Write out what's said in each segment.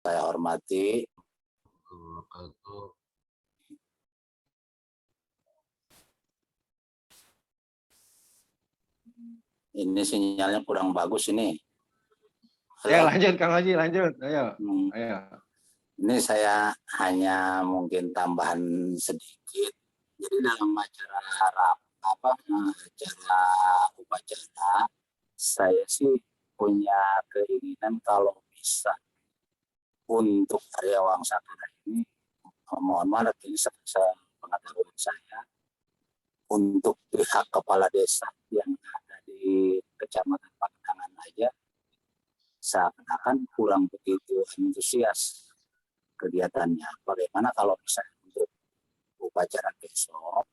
saya hormati. Ini sinyalnya kurang bagus ini. Halo? Ya lanjut Kang Haji, lanjut. Ayo. Ayo. Ini saya hanya mungkin tambahan sedikit. Jadi dalam acara upacara, saya sih punya keinginan kalau bisa untuk Arya Wangsakara ini, mohon maaf ini sepengetahuan saya, untuk pihak kepala desa yang ada di Kecamatan Pagedangan aja seakan-akan kurang begitu antusias kegiatannya. Bagaimana kalau misalnya untuk upacara besok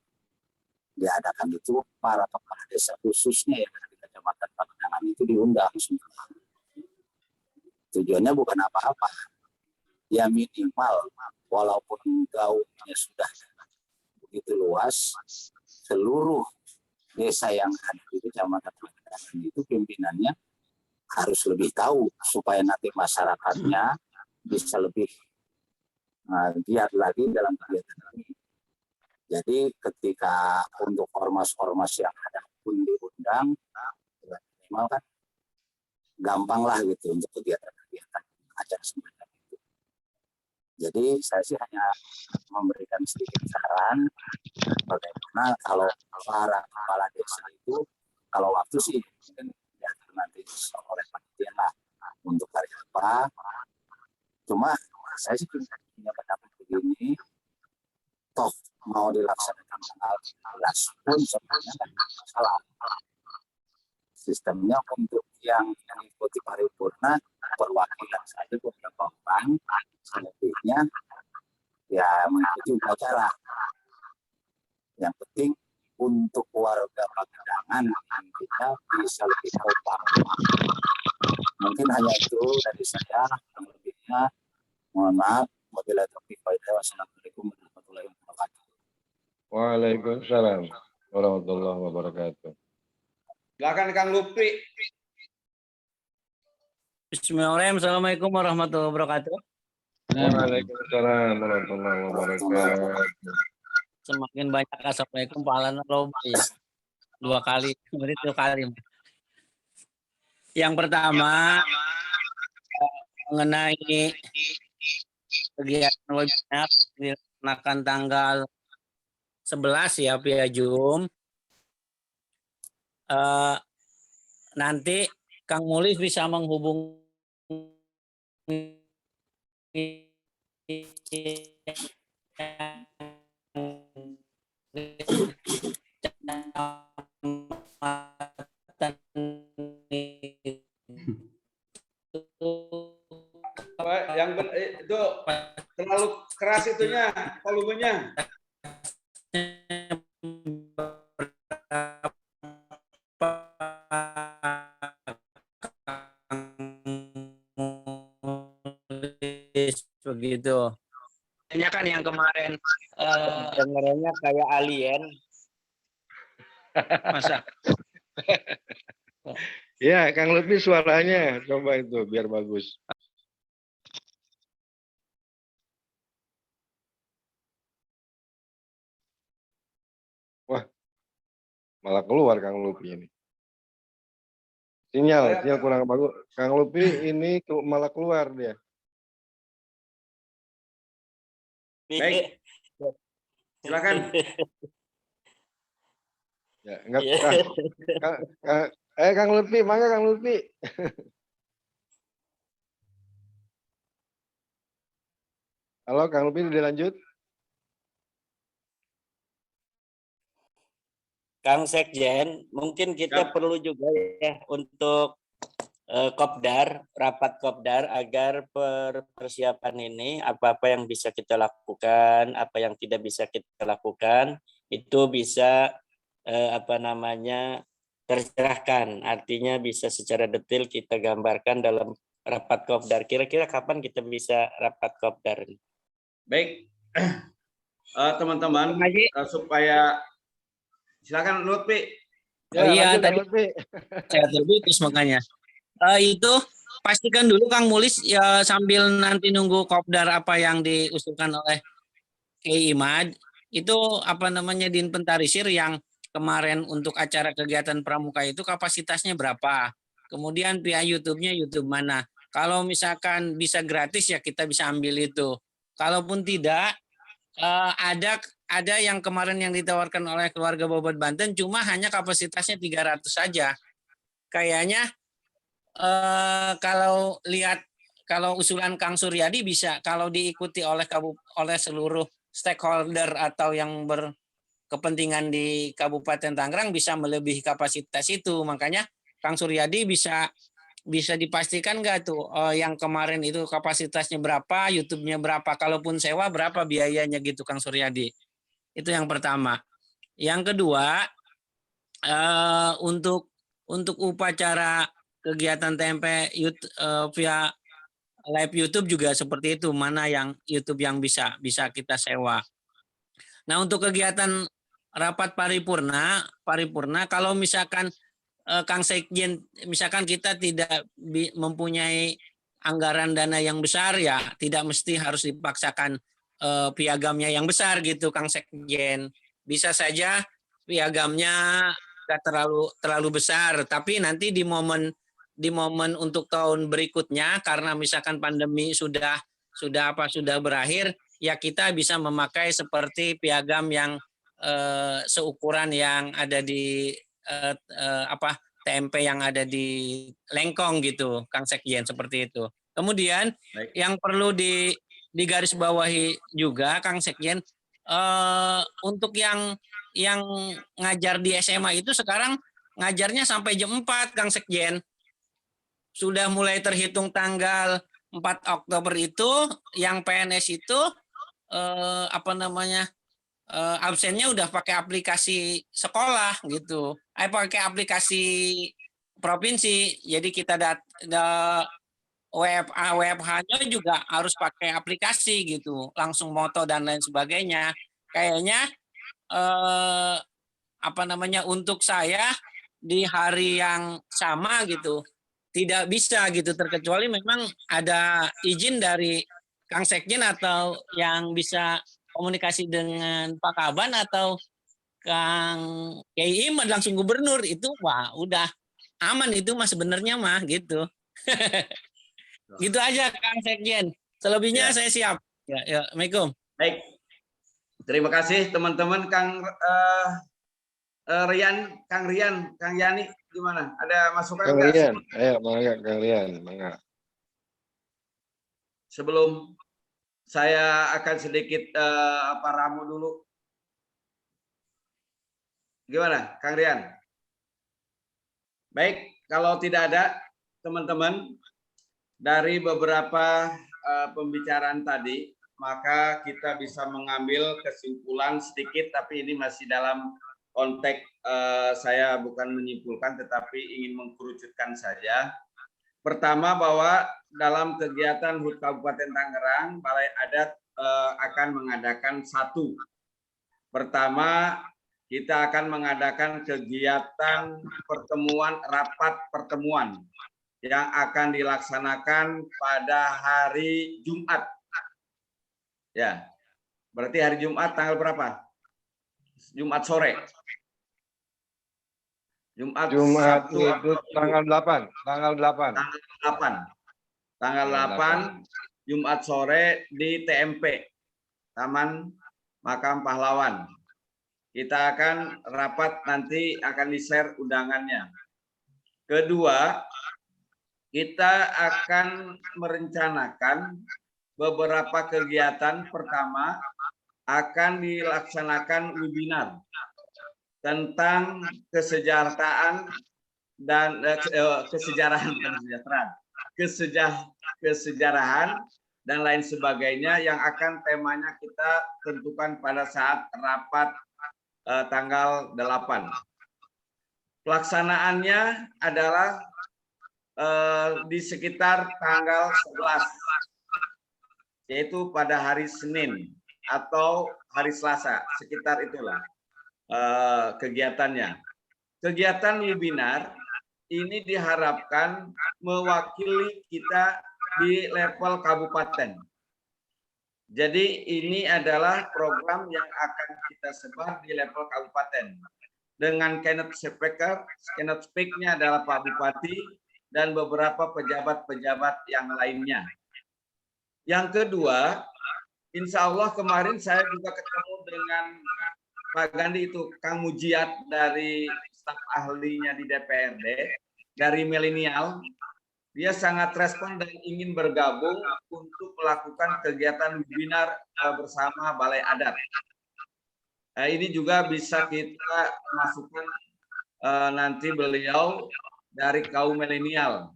diadakan itu para kepala desa khususnya yang ada di Kecamatan Pagedangan itu diundang semua. Tujuannya bukan apa-apa, ya minimal walaupun gaungnya sudah begitu luas, seluruh desa yang ada di Kecamatan Pagedangan itu pimpinannya harus lebih tahu supaya nanti masyarakatnya bisa lebih giat lagi dalam kegiatan ini. Jadi ketika untuk ormas-ormas yang ada pun diundang, minimal kan gampang lah gitu untuk kegiatan-kegiatan acara semacam itu. Jadi saya sih hanya memberikan sedikit saran bagaimana kalau para kepala desa itu, kalau waktu sih mungkin diatur nanti oleh panitia lah untuk hari apa. Cuma saya sih punya pendapat begini, toh mau dilaksanakan tanggal 15 pun sebenarnya tidak masalah. Sistemnya untuk yang mengikuti paripurna perwakilan saja beberapa orang, selebihnya ya mengikuti upacara. Yang penting untuk warga Pagedangan kita bisa lebih kompak. Mungkin hanya itu dari saya. Lebihnya mohon maaf. Wassalamualaikum warahmatullahi wabarakatuh. Waalaikumsalam warahmatullahi wabarakatuh. Silakan Kang Lutfi. Bismillahirrahmanirrahim. Assalamualaikum warahmatullahi wabarakatuh. Waalaikumsalam warahmatullahi wabarakatuh. Semakin banyak assalamualaikum pahalanya loba ya. 2 kali, berarti 2 kali. Yang pertama mengenai kegiatan webinar dilaksanakan tanggal 11 ya via Zoom. Nanti Kang Mulis bisa menghubungi Yang itu terlalu keras itunya, volumenya. Begitu. Ini kan yang kemarin dengarnya kayak alien. Masa? Ya, Kang Lutfi suaranya coba itu biar bagus. Wah, malah keluar Kang Lutfi ini. Sinyal kurang bagus. Kang Lutfi ini malah keluar dia. Baik. Silakan. Ya, enggak. Kang Lutfi, mangga Kang Lutfi. Halo, Kang Lutfi dilanjut. Kang Sekjen, mungkin kita perlu juga ya untuk Kopdar, rapat Kopdar agar persiapan ini apa-apa yang bisa kita lakukan, apa yang tidak bisa kita lakukan itu bisa tercerahkan. Artinya bisa secara detail kita gambarkan dalam rapat Kopdar. Kira-kira kapan kita bisa rapat Kopdar? Baik, teman-teman, supaya silakan Lutfi. Iya, tadi saya terputus makanya. Itu pastikan dulu Kang Mulis ya, sambil nanti nunggu kopdar apa yang diusulkan oleh Kiai Imad, itu apa namanya diinventarisir yang kemarin untuk acara kegiatan pramuka itu kapasitasnya berapa. Kemudian pihak YouTube-nya YouTube mana. Kalau misalkan bisa gratis ya kita bisa ambil itu. Kalaupun tidak, ada yang kemarin yang ditawarkan oleh keluarga Bobot Banten cuma hanya kapasitasnya 300 saja. Kayaknya kalau usulan Kang Suryadi bisa kalau diikuti oleh seluruh stakeholder atau yang berkepentingan di Kabupaten Tangerang bisa melebihi kapasitas itu. Makanya Kang Suryadi bisa dipastikan nggak tuh yang kemarin itu kapasitasnya berapa, YouTube-nya berapa, kalaupun sewa berapa biayanya gitu Kang Suryadi. Itu yang pertama. Yang kedua, untuk upacara kegiatan TMP via live YouTube juga seperti itu, mana yang YouTube yang bisa kita sewa. Nah, untuk kegiatan rapat paripurna kalau misalkan Kang Sekjen, misalkan kita tidak mempunyai anggaran dana yang besar ya, tidak mesti harus dipaksakan piagamnya yang besar gitu Kang Sekjen. Bisa saja piagamnya nggak terlalu besar, tapi nanti di momen untuk tahun berikutnya karena misalkan pandemi sudah berakhir, ya kita bisa memakai seperti piagam yang seukuran yang ada di TMP yang ada di Lengkong gitu, Kang Sekjen, seperti itu. Kemudian Baik. yang perlu digarisbawahi juga, Kang Sekjen, untuk yang ngajar di SMA itu sekarang ngajarnya sampai jam 4, Kang Sekjen. Sudah mulai terhitung tanggal 4 Oktober itu, yang PNS itu absennya udah pakai aplikasi sekolah gitu. Pakai aplikasi provinsi. Jadi kita WFH-nya juga harus pakai aplikasi gitu. Langsung moto dan lain sebagainya. Kayaknya untuk saya di hari yang sama gitu tidak bisa gitu, terkecuali memang ada izin dari Kang Sekjen atau yang bisa komunikasi dengan Pak Kaban atau Kang Kiai Imad langsung gubernur, itu wah udah aman itu mah sebenarnya mah gitu. Gitu aja Kang Sekjen. Selebihnya Ya. saya siap. Ya, Assalamualaikum. Baik. Terima kasih teman-teman. Kang Rian, Kang Yani gimana? Ada masukan Kang enggak? Rian, ayo mangga Kang Rian, mangga. Sebelum saya akan sedikit ramu dulu. Gimana, Kang Rian? Baik, kalau tidak ada teman-teman dari beberapa pembicaraan tadi, maka kita bisa mengambil kesimpulan sedikit, tapi ini masih dalam konteks saya bukan menyimpulkan, tetapi ingin mengkerucutkan saja. Pertama, bahwa dalam kegiatan HUT Kabupaten Tangerang, Balai Adat akan mengadakan satu. Pertama, kita akan mengadakan kegiatan rapat pertemuan yang akan dilaksanakan pada hari Jumat. Ya, berarti hari Jumat tanggal berapa? Jumat sore. Jumat Sabtu, itu tanggal 8, tanggal 8. Tanggal 8 Jumat sore di TMP, Taman Makam Pahlawan. Kita akan rapat, nanti akan di-share undangannya. Kedua, kita akan merencanakan beberapa kegiatan. Pertama, akan dilaksanakan webinar tentang kesejahteraan dan kesejarahan dan lain sebagainya yang akan temanya kita tentukan pada saat rapat tanggal 8. Pelaksanaannya adalah di sekitar tanggal 11, yaitu pada hari Senin atau hari Selasa, sekitar itulah kegiatannya. Kegiatan webinar ini diharapkan mewakili kita di level kabupaten. Jadi ini adalah program yang akan kita sebar di level kabupaten. Dengan keynote speaker-nya adalah Pak Bupati dan beberapa pejabat-pejabat yang lainnya. Yang kedua, insya Allah kemarin saya juga ketemu dengan Pak Gandhi itu, Kang Mujiat dari staf ahlinya di DPRD, dari milenial. Dia sangat respon dan ingin bergabung untuk melakukan kegiatan webinar bersama Balai Adat. Ini juga bisa kita masukkan nanti beliau dari kaum milenial.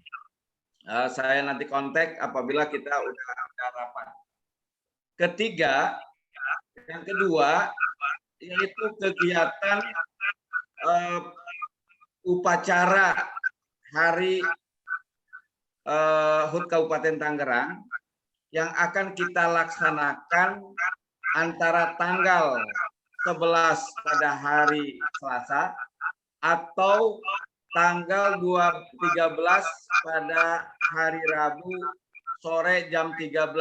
Saya nanti kontak apabila kita udah rapat. Ketiga, yang kedua, yaitu kegiatan upacara Hari HUT Kabupaten Tangerang yang akan kita laksanakan antara tanggal 11 pada hari Selasa atau tanggal 13 pada hari Rabu sore jam 13.00.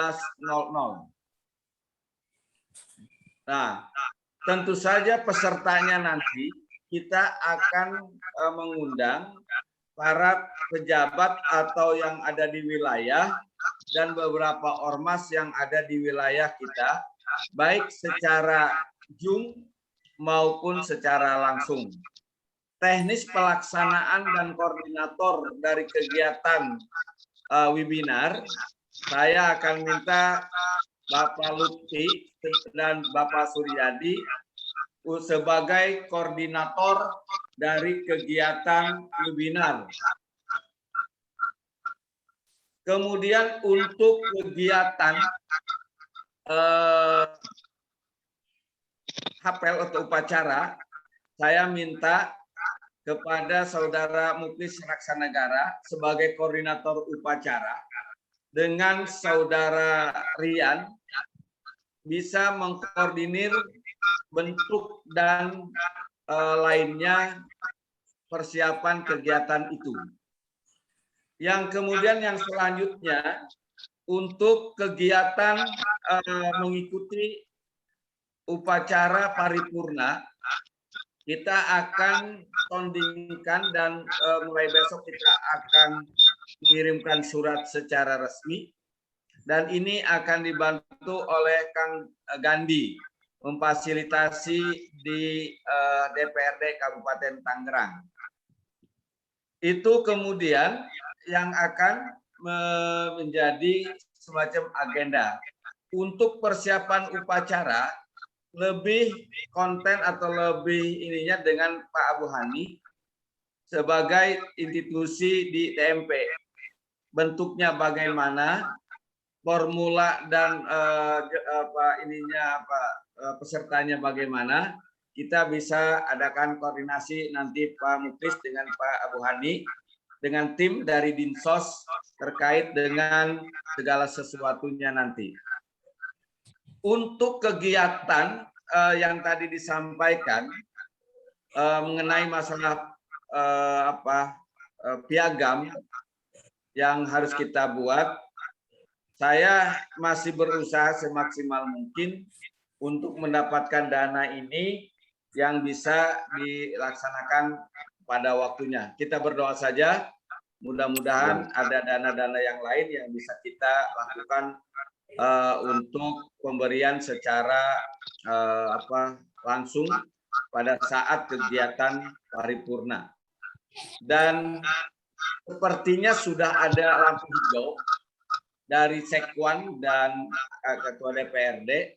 Nah, tentu saja pesertanya nanti kita akan mengundang para pejabat atau yang ada di wilayah dan beberapa ormas yang ada di wilayah kita, baik secara Zoom maupun secara langsung. Teknis pelaksanaan dan koordinator dari kegiatan webinar, saya akan minta Bapak Lutfi dan Bapak Suryadi sebagai koordinator dari kegiatan webinar. Kemudian untuk kegiatan hafal atau upacara, saya minta kepada Saudara Muklis Raksanagara sebagai koordinator upacara dengan Saudara Rian bisa mengkoordinir bentuk dan lainnya persiapan kegiatan itu. Yang kemudian yang selanjutnya untuk kegiatan mengikuti upacara paripurna, kita akan tandingkan dan mulai besok kita akan mengirimkan surat secara resmi dan ini akan dibantu oleh Kang Gandhi memfasilitasi di DPRD Kabupaten Tangerang. Itu kemudian yang akan menjadi semacam agenda. Untuk persiapan upacara, lebih konten atau lebih ininya dengan Pak Abu Hani sebagai institusi di TMP. Bentuknya bagaimana, formula dan pesertanya bagaimana, kita bisa adakan koordinasi nanti Pak Muklis dengan Pak Abu Hani dengan tim dari Dinsos terkait dengan segala sesuatunya nanti. Untuk kegiatan yang tadi disampaikan mengenai masalah piagam yang harus kita buat, saya masih berusaha semaksimal mungkin untuk mendapatkan dana ini yang bisa dilaksanakan pada waktunya. Kita berdoa saja, mudah-mudahan ada dana-dana yang lain yang bisa kita lakukan untuk pemberian secara langsung pada saat kegiatan paripurna. Dan sepertinya sudah ada lampu hijau dari Sekwan dan Ketua DPRD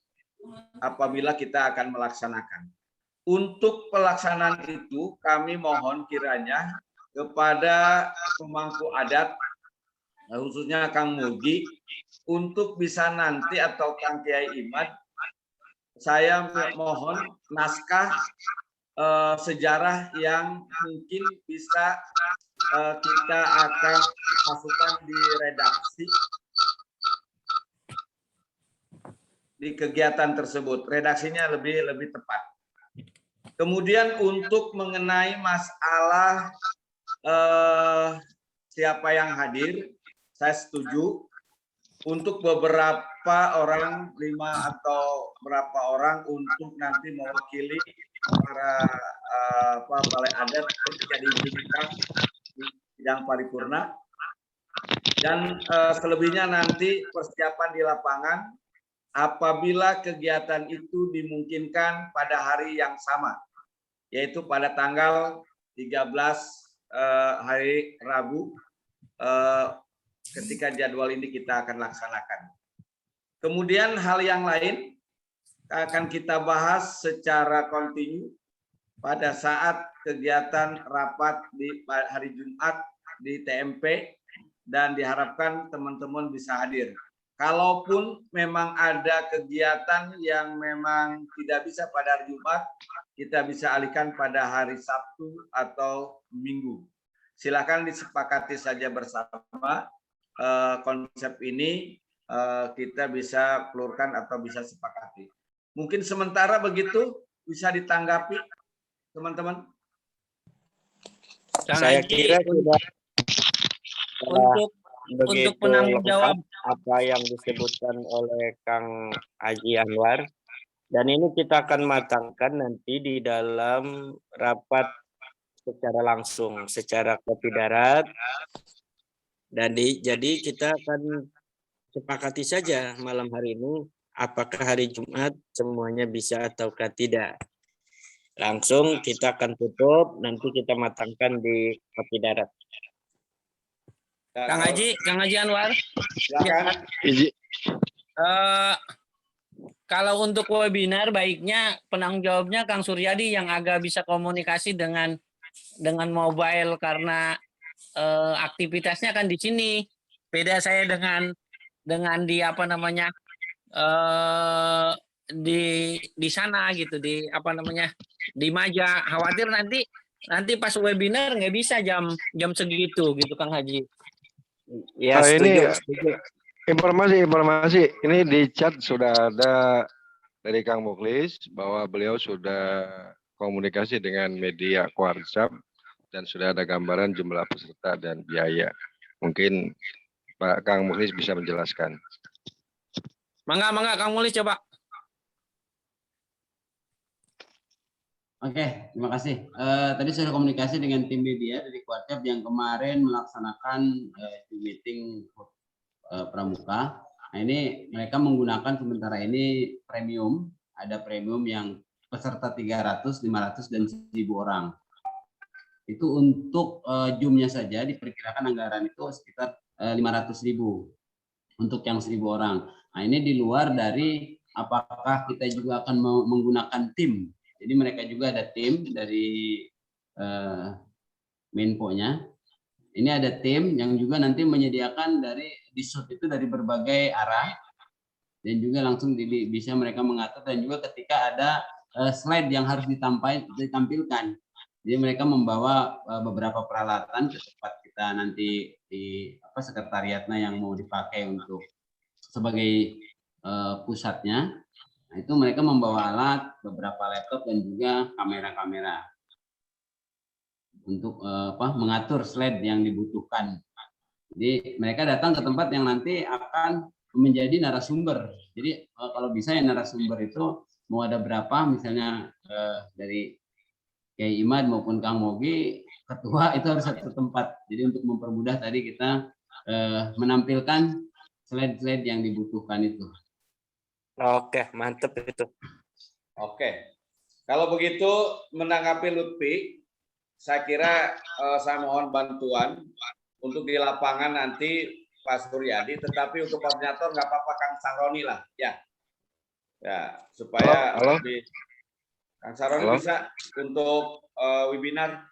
apabila kita akan melaksanakan. Untuk pelaksanaan itu kami mohon kiranya kepada pemangku adat, khususnya Kang Mugi, untuk bisa nanti atau Kang Kiai Imad, saya mohon naskah sejarah yang mungkin bisa kita akan masukkan di redaksi di kegiatan tersebut. Redaksinya lebih tepat. Kemudian untuk mengenai masalah siapa yang hadir, saya setuju. Untuk beberapa orang, 5 atau berapa orang untuk nanti mewakili para balai adat ketika diizinkan di sidang paripurna. Dan selebihnya nanti persiapan di lapangan apabila kegiatan itu dimungkinkan pada hari yang sama, yaitu pada tanggal 13 hari Rabu, ketika jadwal ini kita akan laksanakan. Kemudian hal yang lain akan kita bahas secara kontinu pada saat kegiatan rapat di hari Jumat di TMP, dan diharapkan teman-teman bisa hadir. Kalaupun memang ada kegiatan yang memang tidak bisa pada hari Jumat, kita bisa alihkan pada hari Sabtu atau Minggu. Silakan disepakati saja bersama konsep ini, kita bisa pelurkan atau bisa sepakati. Mungkin sementara begitu, bisa ditanggapi teman-teman. Saya kira sudah untuk penanggung jawab apa yang disebutkan oleh Kang Haji Anwar, dan ini kita akan matangkan nanti di dalam rapat secara langsung, secara kopi darat. Dan jadi kita akan sepakati saja malam hari ini apakah hari Jumat semuanya bisa ataukah tidak. Langsung kita akan tutup, nanti kita matangkan di kopi darat. Kang Haji Anwar. Silakan. Kalau untuk webinar baiknya penanggung jawabnya Kang Suryadi yang agak bisa komunikasi dengan mobile, karena aktivitasnya kan di sini. Beda saya dengan di apa namanya di sana gitu, di apa namanya di Maja. Khawatir nanti pas webinar nggak bisa jam segitu gitu Kang Haji. Ya, ini setuju. informasi ini di chat sudah ada dari Kang Mukhlis bahwa beliau sudah komunikasi dengan media WhatsApp dan sudah ada gambaran jumlah peserta dan biaya. Mungkin Pak Kang Mukhlis bisa menjelaskan. Mangga Kang Mukhlis coba. Oke, terima kasih. Tadi sudah komunikasi dengan tim media dari WhatsApp yang kemarin melaksanakan Zoom meeting pramuka. Nah, ini mereka menggunakan sementara ini premium. Ada premium yang peserta 300, 500, dan 1.000 orang. Itu untuk Zoom-nya saja diperkirakan anggaran itu sekitar 500.000 untuk yang 1.000 orang. Nah, ini di luar dari apakah kita juga akan menggunakan tim. Jadi mereka juga ada tim dari Menpo-nya. Ini ada tim yang juga nanti menyediakan dari di-shoot itu dari berbagai arah, dan juga langsung bisa mereka mengatur, dan juga ketika ada slide yang harus ditampilkan. Jadi mereka membawa beberapa peralatan ke tempat kita nanti di sekretariatnya yang mau dipakai untuk sebagai pusatnya. Nah, itu mereka membawa alat, beberapa laptop, dan juga kamera-kamera untuk mengatur slide yang dibutuhkan. Jadi mereka datang ke tempat yang nanti akan menjadi narasumber. Jadi kalau bisa yang narasumber itu mau ada berapa, misalnya dari Kiai Imad maupun Kang Mogi, ketua itu harus satu tempat. Jadi untuk mempermudah tadi kita menampilkan slide-slide yang dibutuhkan itu. Oke, mantep itu. Oke. Kalau begitu menanggapi Lutfi, saya kira saya mohon bantuan untuk di lapangan nanti Pak Suryadi, tetapi untuk koordinator nggak apa-apa Kang Saroni lah, ya. Ya, supaya lebih. Kang Saroni bisa untuk webinar.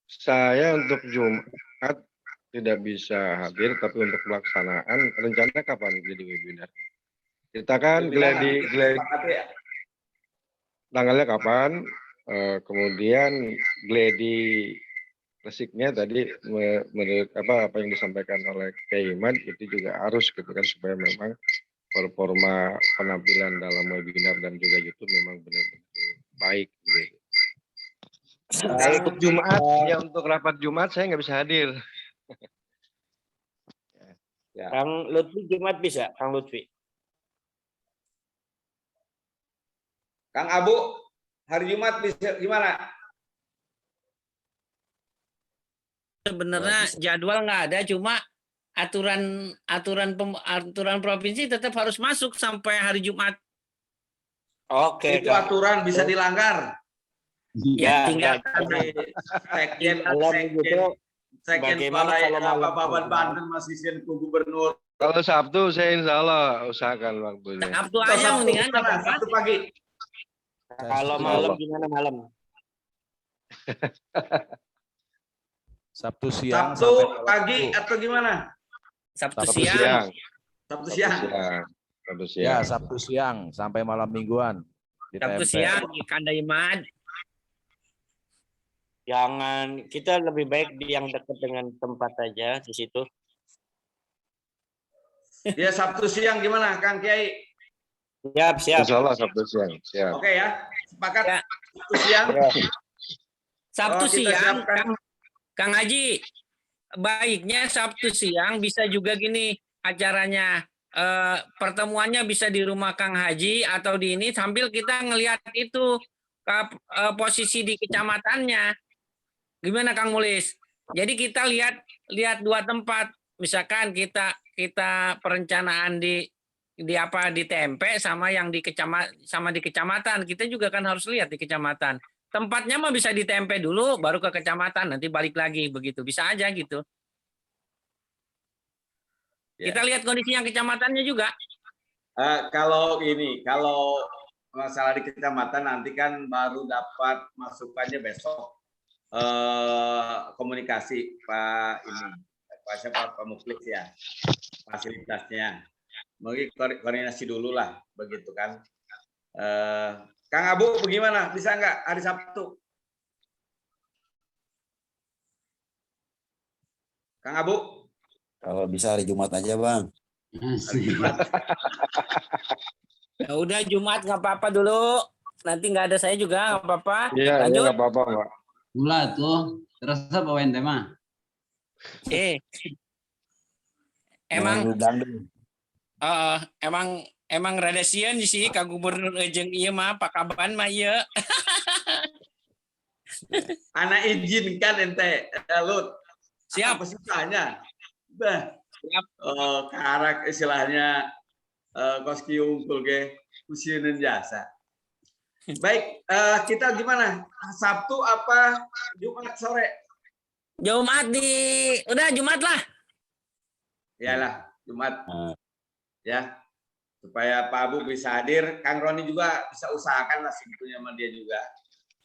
Saya untuk Jumat tidak bisa hadir, tapi untuk pelaksanaan rencana kapan jadi webinar? Kita kan gladi tanggalnya kapan, kemudian gladi resiknya tadi menurut apa yang disampaikan oleh Kiai Imad itu juga harus gitu kan, supaya memang performa penampilan dalam webinar dan juga YouTube memang benar-benar baik gitu. Untuk Jumat, ya untuk rapat Jumat saya nggak bisa hadir. Kang Lutfi Jumat bisa, Kang Lutfi. Kang Abu, hari Jumat bisa gimana? Sebenarnya jadwal nggak ada, cuma aturan provinsi tetap harus masuk sampai hari Jumat. Oke, Itu aturan bisa dilanggar. Ya, Tinggal Sekjen bagaimana Balai kalau malam Babat Jumat? Banten masih ku gubernur. Kalau Sabtu saya insya Allah usahakan waktunya. Sabtu aja Sabtu mendingan nggak gimana? apa-apa. Sabtu pagi. Kalau malam gimana malam? Sabtu siang Sabtu sampai malam pagi Minggu. atau gimana? Sabtu Sabtu siang. siang. Sabtu Sabtu siang. siang. Sabtu siang. Ya, Sabtu siang sampai malam mingguan di Sabtu TMP. siang di Kandaimat. Jangan, kita lebih baik di yang dekat dengan tempat aja di situ. Ya Sabtu siang gimana Kang Kiai? Siap, siap. Insya Allah Sabtu siang. Siap. Oke ya, sepakat Ya. Sabtu siang. Sabtu Oh, kita siang, siapkan. Kang Haji, baiknya Sabtu siang bisa juga gini acaranya. Pertemuannya bisa di rumah Kang Haji atau di ini sambil kita ngelihat itu posisi di kecamatannya. Gimana Kang Mulis? Jadi kita lihat dua tempat. Misalkan kita perencanaan di TMP sama yang di kecamatan. Kita juga kan harus lihat di kecamatan. Tempatnya mah bisa di TMP dulu baru ke kecamatan, nanti balik lagi begitu. Bisa aja gitu. Ya. Kita lihat kondisi yang kecamatannya juga. Kalau masalah di kecamatan nanti kan baru dapat masukannya besok. Komunikasi Pak Muklis ya, fasilitasnya. Mungkin koordinasi dulu lah, begitu kan. Kang Abu, bagaimana? Bisa nggak hari Sabtu? Kang Abu? Kalau bisa hari Jumat aja, Bang. Hari Jumat. Ya udah Jumat nggak apa-apa dulu. Nanti nggak ada saya juga nggak apa-apa. Iya, Lanjut. nggak apa-apa, Pak. Mula tuh terus apa wente mah? Emang rada sieun sih ka gubernur jeung ieu mah pakaban mah ieu. Anak izinkan ente, Lut. Siap. Apa susahnya? Bah. Siap. Karak istilahnya koski unggul ke usieun jasa. Baik, kita gimana? Sabtu apa Jumat sore? Udah Jumat lah. Iyalah, Jumat. Ya, supaya Pak Abu bisa hadir, Kang Roni juga bisa usahakan lah sebetulnya sama dia juga.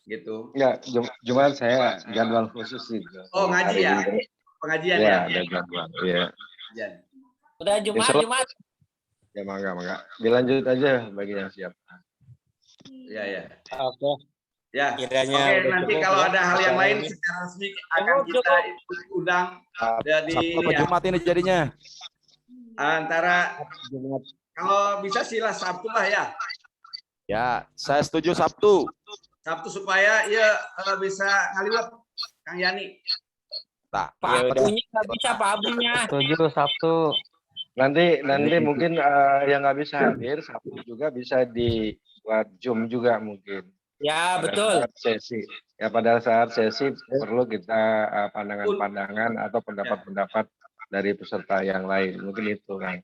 Gitu. Enggak, Jumat saya jadwal khusus itu. Oh, ngaji ya? Pengajian ya? Iya, ada jadwal. Iya. Pengajian. Udah Jumat. Ya, mangga. Dilanjut aja bagi yang siap. Iya, ya. Oke. Ya. Kiranya Oke, udah nanti cukup kalau ya. ada hal yang lain secara resmi akan kita undang dari Sabtu apa Jumat ini jadinya? antara kalau bisa sila Sabtu lah ya. Ya, saya setuju Sabtu. Sabtu supaya ya bisa ngaliwat Kang Yani. Tak. Pak Abunya nggak bisa Pak Abunya. Setuju Sabtu. Nanti mungkin yang nggak bisa hadir Sabtu juga bisa dibuat Zoom juga mungkin. Ya betul. Saat sesi. Ya pada saat sesi perlu kita pandangan-pandangan atau pendapat-pendapat dari peserta yang lain. Mungkin itu kan.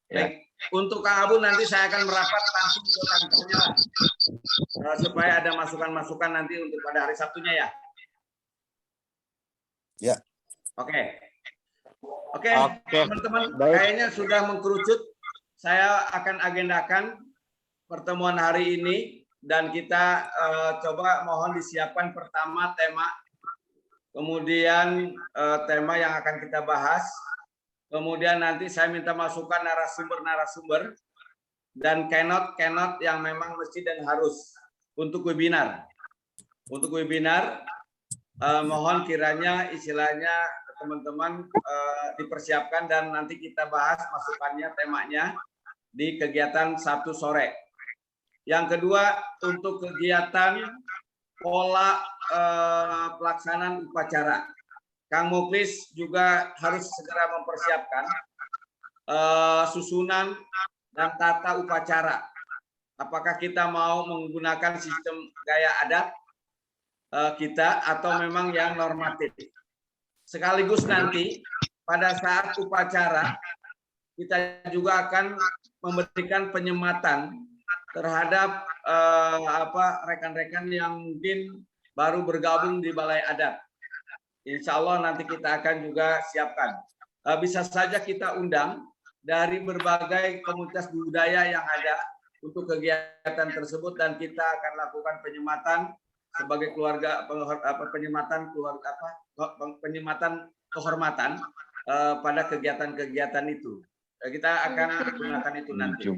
Ya. Baik. Untuk Kang Abu nanti saya akan merapat langsung ke kantornya supaya ada masukan-masukan nanti untuk pada hari Sabtunya ya. Ya. Oke, teman-teman, kayaknya sudah mengkerucut. Saya akan agendakan pertemuan hari ini dan kita coba mohon disiapkan pertama tema, kemudian tema yang akan kita bahas, kemudian nanti saya minta masukan narasumber dan keynote yang memang mesti dan harus untuk webinar. Untuk webinar, mohon kiranya istilahnya teman-teman dipersiapkan dan nanti kita bahas masukannya, temanya di kegiatan Sabtu sore. Yang kedua, untuk kegiatan pola pelaksanaan upacara. Kang Muklis juga harus segera mempersiapkan susunan dan tata upacara. Apakah kita mau menggunakan sistem gaya adat kita atau memang yang normatif. Sekaligus nanti pada saat upacara kita juga akan memberikan penyematan terhadap rekan-rekan yang mungkin baru bergabung di Balai Adat. Insya Allah nanti kita akan juga siapkan. Bisa saja kita undang dari berbagai komunitas budaya yang ada untuk kegiatan tersebut dan kita akan lakukan penyematan sebagai keluarga penyematan kehormatan pada kegiatan-kegiatan itu. Kita akan gunakan itu nanti.